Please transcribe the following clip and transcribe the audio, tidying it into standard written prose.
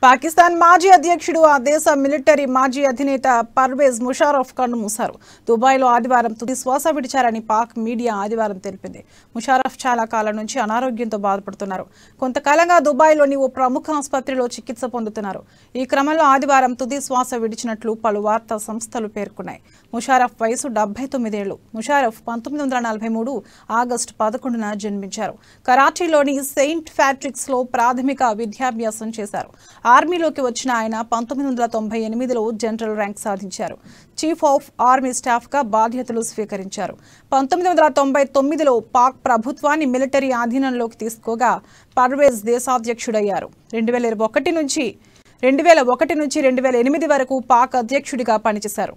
పాకిస్తాన్ మాజీ అధ్యక్షుడు ఆ దేశ మిలిటరీ మాజీ అధినేత పర్వేజ్ ముషారఫ్ కన్ను మూశారు. దుబాయ్లో ఆదివారం తుది శ్వాస విడిచారని పాక్ మీడియా ఆదివారం తెలిపింది. ముషారఫ్ చాలా కాలం నుంచి అనారోగ్యంతో బాధపడుతున్నారు. కొంతకాలంగా దుబాయ్లోని ఓ ప్రముఖ ఆసుపత్రిలో చికిత్స పొందుతున్నారు. ఈ క్రమంలో ఆదివారం తుది శ్వాస విడిచినట్లు పలు వార్తా సంస్థలు పేర్కొన్నాయి. ముషారఫ్ వయసు 79 ఏళ్లు. ముషారఫ్ 1943 ఆగస్టు 11న జన్మించారు. కరాచీలోని సెయింట్ ప్యాట్రిక్స్లో ప్రాథమిక విద్యాభ్యాసం చేశారు. ఆర్మీలోకి వచ్చిన ఆయన 1998లో జనరల్ ర్యాంక్ సాధించారు. చీఫ్ ఆఫ్ ఆర్మీ స్టాఫ్గా బాధ్యతలు స్వీకరించారు. 1999లో పాక్ ప్రభుత్వాన్ని మిలిటరీ ఆధీనంలోకి తీసుకోగా పర్వేజ్ దేశాధ్యక్షుడయ్యారు. 2001 నుంచి 2008 వరకు పాక్ అధ్యక్షుడిగా పనిచేశారు.